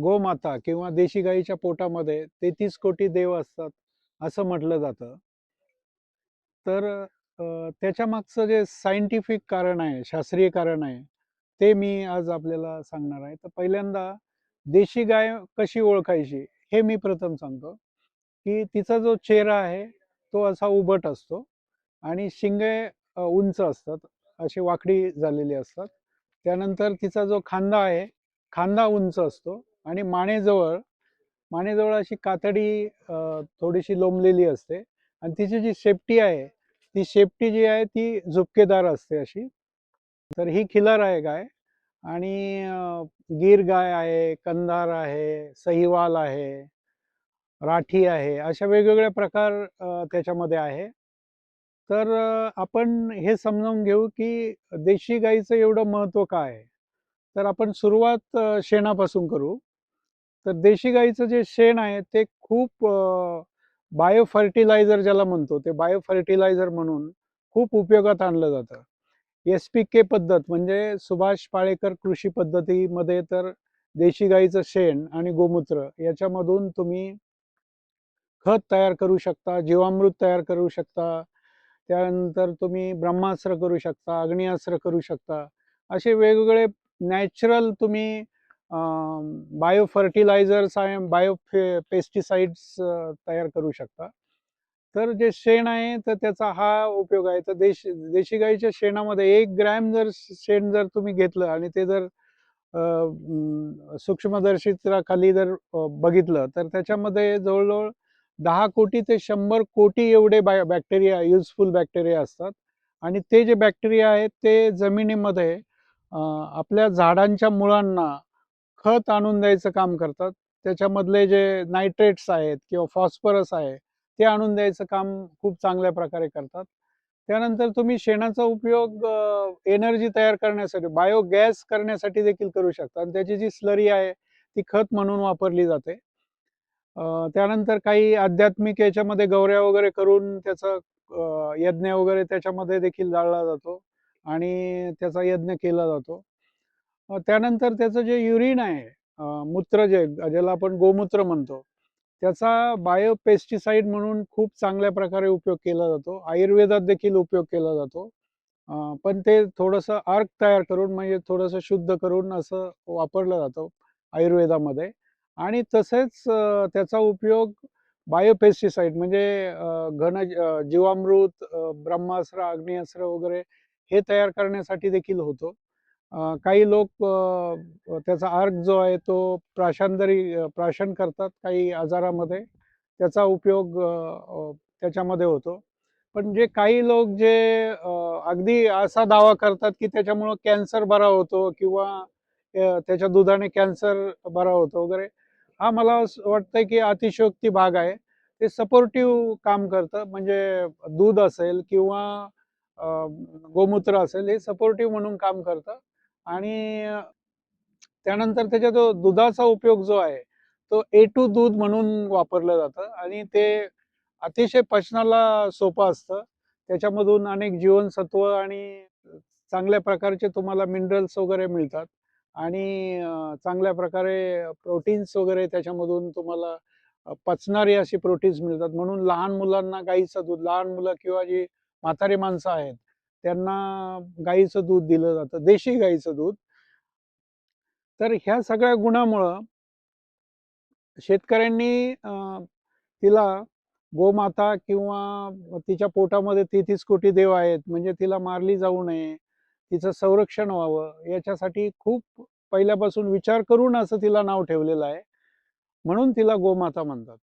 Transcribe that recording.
गोमाता किंवा देशी गाईच्या पोटामध्ये 33 कोटी देव असतात, असं म्हटलं जातं. तर त्याच्या मागचं जे सायंटिफिक कारण आहे, शास्त्रीय कारण आहे, ते मी आज आपल्याला सांगणार आहे. तर पहिल्यांदा देशी गाय कशी ओळखायची, हे मी प्रथम सांगतो, की तिचा जो चेहरा आहे, तो असा उभट असतो आणि शिंगे उंच असतात, अशी वाकडी झालेली असतात. त्यानंतर तिचा जो खांदा आहे, खांदा उंच असतो आणि मानेजवळ अशी कातडी थोडीशी लोंबलेली असते आणि तिची जी शेपटी आहे, ती शेपटी जी आहे ती झुपकेदार असते अशी. तर ही खिलार आहे गाय. आणि गीर गाय आहे, कंधार आहे, सहीवाल आहे, राठी आहे, अशा वेगवेगळ्या प्रकार त्याच्यामध्ये आहे. तर आपण हे समजावून घेऊ की देशी गाईचं एवढं महत्त्व काय आहे. तर आपण सुरुवात शेणापासून करू. तर देशी गाईचं जे शेण आहे ते खूप बायो फर्टिलायझर ज्याला म्हणतो, ते बायो फर्टिलायझर म्हणून खूप उपयोगात आणलं जातं. एस-पी-के पद्धत म्हणजे सुभाष पाळेकर कृषी पद्धतीमध्ये तर देशी गाईचं शेण आणि गोमूत्र याच्यामधून तुम्ही खत तयार करू शकता, जीवामृत तयार करू शकता. त्यानंतर तुम्ही ब्रह्मास्त्र करू शकता, अग्निअस्त्र करू शकता. असे वेगवेगळे नॅचरल तुम्ही बायो फर्टिलायझर्स आणि पेस्टिसाइड्स तयार करू शकता. तर जे शेण आहे तर त्याचा हा उपयोग आहे. तर देशी गाईच्या शेणामध्ये 1 ग्रॅम जर शेण जर तुम्ही घेतलं आणि ते जर सूक्ष्मदर्शकाखाली जर बघितलं तर त्याच्यामध्ये जवळजवळ 10 कोटी ते 100 कोटी एवढे बॅक्टेरिया, युजफुल बॅक्टेरिया असतात. आणि ते जे बॅक्टेरिया आहेत ते जमिनीमध्ये आपल्या झाडांच्या मुळांना खत आणून द्यायचं काम करतात. त्याच्यामधले जे नायट्रेट्स आहेत किंवा फॉस्फरस आहे, ते आणून द्यायचं काम खूप चांगल्या प्रकारे करतात. त्यानंतर तुम्ही शेणाचा उपयोग एनर्जी तयार करण्यासाठी, बायोगॅस करण्यासाठी देखील करू शकता आणि त्याची जी स्लरी आहे, ती खत म्हणून वापरली जाते. त्यानंतर काही आध्यात्मिक याच्यामध्ये गौऱ्या वगैरे करून त्याचा यज्ञ वगैरे त्याच्यामध्ये देखील जाळला जातो आणि त्याचा यज्ञ केला जातो. त्यानंतर त्याचं जे युरिन आहे, मूत्र ज्याला आपण गोमूत्र म्हणतो, त्याचा बायोपेस्टिसाइड म्हणून खूप चांगल्या प्रकारे उपयोग केला जातो. आयुर्वेदात देखील उपयोग केला जातो. पण ते थोडंसं अर्क तयार करून म्हणजे थोडंसं शुद्ध करून असं वापरलं जातं आयुर्वेदामध्ये. आणि तसेच त्याचा उपयोग बायोपेस्टिसाइड म्हणजे जीवामृत, ब्रह्मास्त्र, अग्निअस्त्र वगैरे हे तयार करण्यासाठी देखील होतो. काही लोक त्याचा अर्क जो आहे तो प्राशन करतात काही आजारामध्ये. त्याचा उपयोग त्याच्यामध्ये होतो. पण जे काही लोक जे अगदी असा दावा करतात की त्याच्यामुळं कॅन्सर बरा होतो किंवा त्याच्या दुधाने कॅन्सर बरा होतो वगैरे, हा मला असं वाटतंय की अतिशयोक्ती भाग आहे. ते सपोर्टिव्ह काम करतं. म्हणजे दूध असेल किंवा गोमूत्र असेल, हे सपोर्टिव्ह म्हणून काम करतं. आणि त्यानंतर त्याच्या जो दुधाचा उपयोग जो आहे, तो A2 दूध म्हणून वापरलं जातं आणि ते अतिशय पचनाला सोपं असतं. त्याच्यामधून अनेक जीवनसत्व आणि चांगल्या प्रकारचे तुम्हाला मिनरल्स वगैरे मिळतात आणि चांगल्या प्रकारे प्रोटीन्स वगैरे त्याच्यामधून तुम्हाला पचणारी अशी प्रोटीन्स मिळतात. म्हणून लहान मुलांना गाईचं दूध, लहान मुलं किंवा जी म्हातारी माणसं आहेत, त्यांना गाईचं दूध दिलं जातं, देशी गाईचं दूध. तर ह्या सगळ्या गुणामुळं शेतकऱ्यांनी तिला गोमाता किंवा तिच्या पोटामध्ये 33 कोटी देव आहेत, म्हणजे तिला मारली जाऊ नये, तिचं संरक्षण व्हावं, याच्यासाठी खूप पहिल्यापासून विचार करून असं तिला नाव ठेवलेलं आहे. म्हणून तिला गोमाता म्हणतात.